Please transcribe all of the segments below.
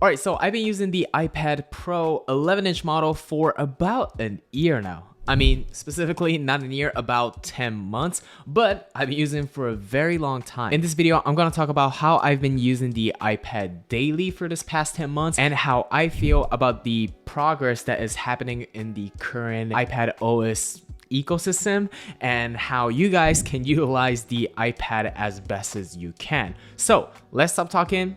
Alright, so I've been using the iPad Pro 11-inch model for about an year now. I mean, specifically not a year, about 10 months, but I've been using it for a very long time. In this video, I'm gonna talk about how I've been using the iPad daily for this past 10 months and how I feel about the progress that is happening in the current iPad OS ecosystem and how you guys can utilize the iPad as best as you can. So let's stop talking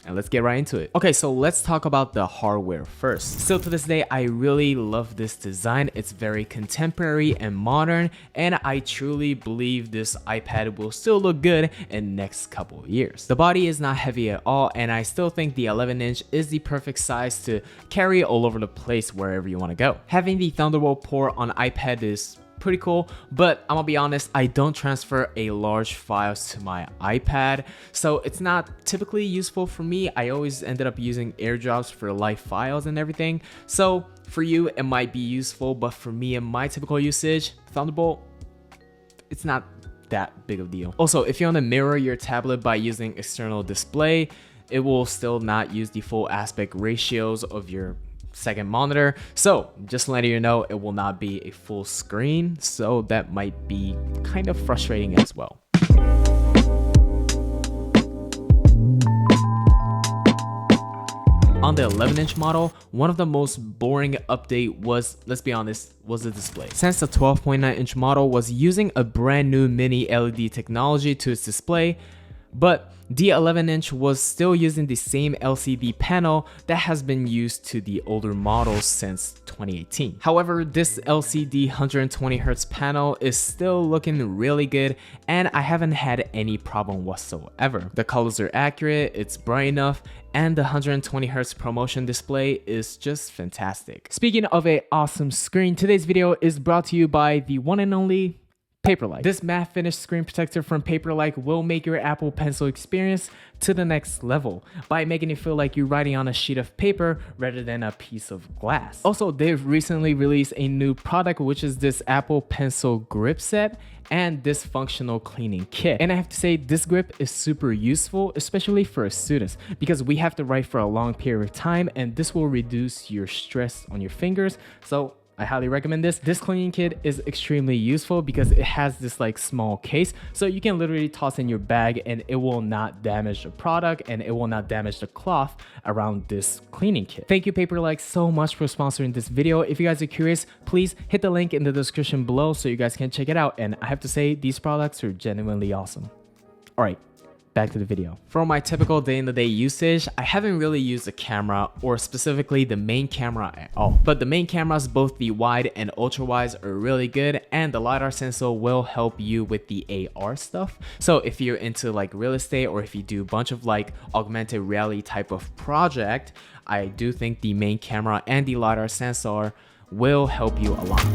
and let's get right into it. Okay, so let's talk about the hardware first. Still to this day, I really love this design. It's very contemporary and modern, and I truly believe this iPad will still look good in the next couple of years. The body is not heavy at all, and I still think the 11-inch is the perfect size to carry all over the place wherever you want to go. Having the Thunderbolt port on iPad is pretty cool, but I'm gonna be honest, I don't transfer a large files to my iPad, so it's not typically useful for me. I always ended up using AirDrops for live files and everything, so for you it might be useful, but for me and my typical usage, Thunderbolt, it's not that big of a deal. Also, if you want to mirror your tablet by using external display, it will still not use the full aspect ratios of your second monitor, so just letting you know, it will not be a full screen, so that might be kind of frustrating as well. On the 11-inch model, one of the most boring update was, let's be honest, was the display. Since the 12.9-inch model was using a brand new mini LED technology to its display, but the 11-inch was still using the same LCD panel that has been used to the older models since 2018. However, this LCD 120Hz panel is still looking really good, and I haven't had any problem whatsoever. The colors are accurate, it's bright enough, and the 120Hz ProMotion display is just fantastic. Speaking of an awesome screen, today's video is brought to you by the one and only Paperlike. This matte finish screen protector from Paperlike will make your Apple Pencil experience to the next level by making it feel like you're writing on a sheet of paper rather than a piece of glass. Also, they've recently released a new product, which is this Apple Pencil grip set and this functional cleaning kit. And I have to say, this grip is super useful, especially for students, because we have to write for a long period of time, and this will reduce your stress on your fingers. So I highly recommend this. This cleaning kit is extremely useful because it has this like small case, so you can literally toss in your bag and it will not damage the product and it will not damage the cloth around this cleaning kit. Thank you Paperlike so much for sponsoring this video. If you guys are curious, please hit the link in the description below so you guys can check it out. And I have to say, these products are genuinely awesome. All right, back to the video. For my typical day-in-the-day usage, I haven't really used the camera, or specifically the main camera, at all. But the main cameras, both the wide and ultra wides, are really good, and the LiDAR sensor will help you with the AR stuff. So if you're into like real estate, or if you do a bunch of like augmented reality type of project, I do think the main camera and the LiDAR sensor will help you a lot.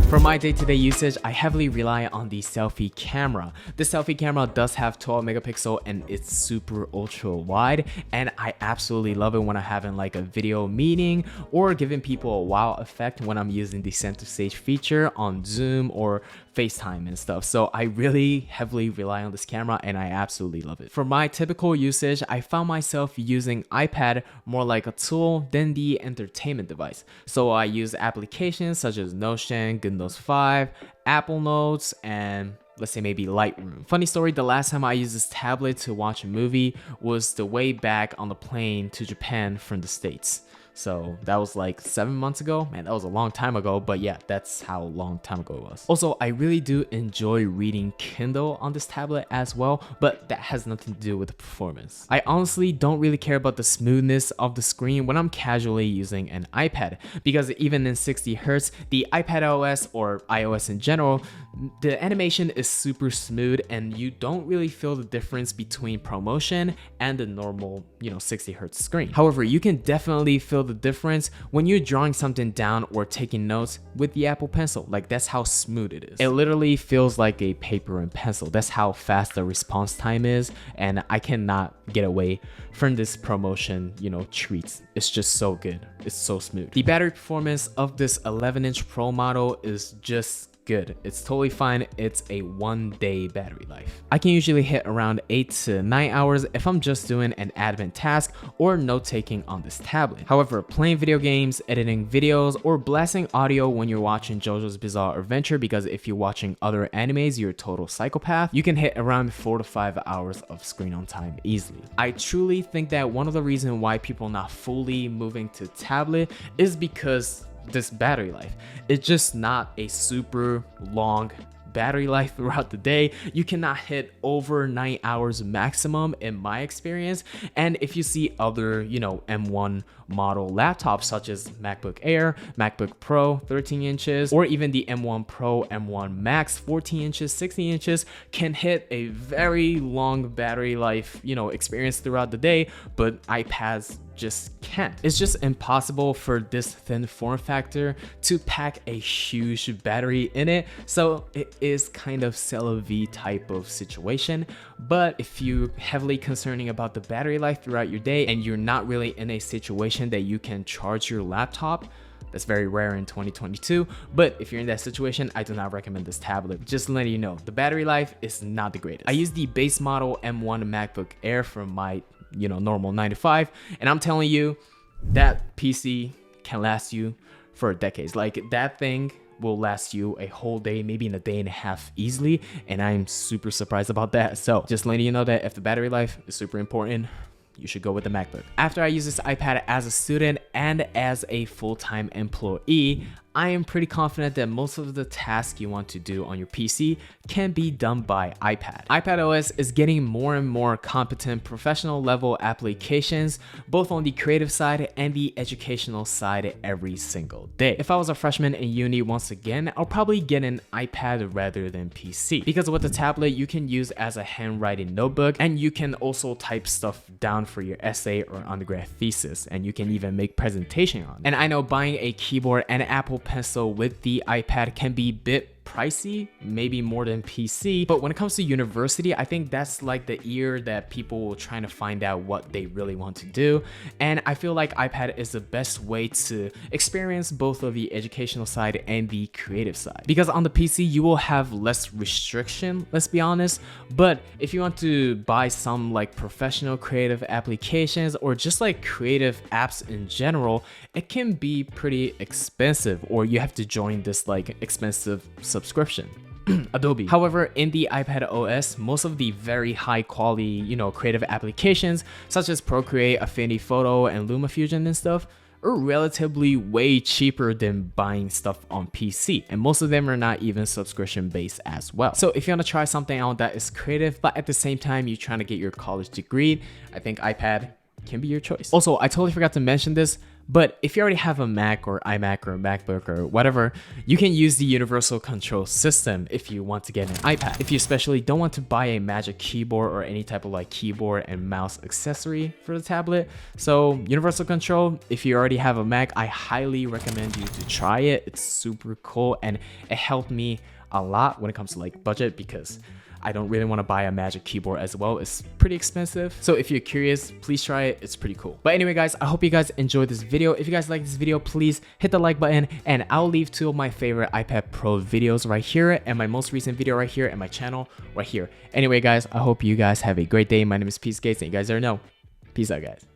For my day-to-day usage, I heavily rely on the selfie camera. The selfie camera does have 12 megapixel and it's super ultra wide, and I absolutely love it when I'm having like a video meeting or giving people a wow effect when I'm using the center stage feature on Zoom or FaceTime and stuff. So I really heavily rely on this camera and I absolutely love it. For my typical usage, I found myself using iPad more like a tool than the entertainment device. So I use applications such as Notion, Good Notes 5, Apple Notes, and let's say maybe Lightroom. Funny story, the last time I used this tablet to watch a movie was the way back on the plane to Japan from the States. So that was like 7 months ago. Man, that was a long time ago, but yeah, that's how long time ago it was. Also, I really do enjoy reading Kindle on this tablet as well, but that has nothing to do with the performance. I honestly don't really care about the smoothness of the screen when I'm casually using an iPad, because even in 60 Hz, the iPad OS or iOS in general, the animation is super smooth and you don't really feel the difference between ProMotion and the normal, 60 Hz screen. However, you can definitely feel the difference when you're drawing something down or taking notes with the Apple Pencil. Like, that's how smooth it is. It literally feels like a paper and pencil. That's how fast the response time is, and I cannot get away from this promotion, treats. It's just so good. It's so smooth. The battery performance of this 11-inch Pro model is just good. It's totally fine. It's a 1-day battery life. I can usually hit around 8 to 9 hours if I'm just doing an admin task or note-taking on this tablet. However, playing video games, editing videos, or blasting audio when you're watching JoJo's Bizarre Adventure, because if you're watching other animes, you're a total psychopath, you can hit around 4 to 5 hours of screen on time easily. I truly think that one of the reasons why people are not fully moving to tablet is because this battery life. It's just not a super long battery life throughout the day. You cannot hit over 9 hours maximum in my experience. And if you see other, M1 model laptops such as MacBook Air, MacBook Pro 13 inches, or even the M1 Pro, M1 Max 14 inches, 16 inches can hit a very long battery life, experience throughout the day, but iPads just can't. It's just impossible for this thin form factor to pack a huge battery in it. So it is kind of c'est la vie type of situation. But if you're heavily concerning about the battery life throughout your day and you're not really in a situation that you can charge your laptop, that's very rare in 2022, but if you're in that situation, I do not recommend this tablet. Just letting you know, the battery life is not the greatest. I use the base model M1 MacBook Air for my normal 9 to 5, and I'm telling you that PC can last you for decades. Like, that thing will last you a whole day, maybe in a day and a half easily, and I'm super surprised about that. So just letting you know that if the battery life is super important, you should go with the MacBook. After I use this iPad as a student and as a full-time employee, I am pretty confident that most of the tasks you want to do on your PC can be done by iPad. iPadOS is getting more and more competent professional level applications, both on the creative side and the educational side every single day. If I was a freshman in uni, once again, I'll probably get an iPad rather than PC, because with the tablet, you can use as a handwriting notebook, and you can also type stuff down for your essay or undergrad thesis, and you can even make presentation on it. And I know buying a keyboard and Apple Pencil with the iPad can be a bit pricey, maybe more than PC, but when it comes to university, I think that's like the year that people are trying to find out what they really want to do, and I feel like iPad is the best way to experience both of the educational side and the creative side, because on the PC you will have less restriction, let's be honest. But if you want to buy some like professional creative applications or just like creative apps in general, it can be pretty expensive, or you have to join this like expensive subscription. Adobe. However, in the iPad OS, most of the very high quality, creative applications such as Procreate, Affinity Photo, and LumaFusion and stuff are relatively way cheaper than buying stuff on PC, and most of them are not even subscription based as well. So if you want to try something out that is creative, but at the same time you're trying to get your college degree, I think iPad can be your choice. Also, I totally forgot to mention this, but if you already have a Mac or iMac or MacBook or whatever, you can use the Universal Control System if you want to get an iPad. If you especially don't want to buy a Magic Keyboard or any type of like keyboard and mouse accessory for the tablet. So Universal Control, if you already have a Mac, I highly recommend you to try it. It's super cool, and it helped me a lot when it comes to like budget, because I don't really want to buy a Magic Keyboard as well. It's pretty expensive. So if you're curious, please try it. It's pretty cool. But anyway, guys, I hope you guys enjoyed this video. If you guys like this video, please hit the like button, and I'll leave 2 of my favorite iPad Pro videos right here, and my most recent video right here, and my channel right here. Anyway, guys, I hope you guys have a great day. My name is Peace Gates, and you guys already know. Peace out, guys.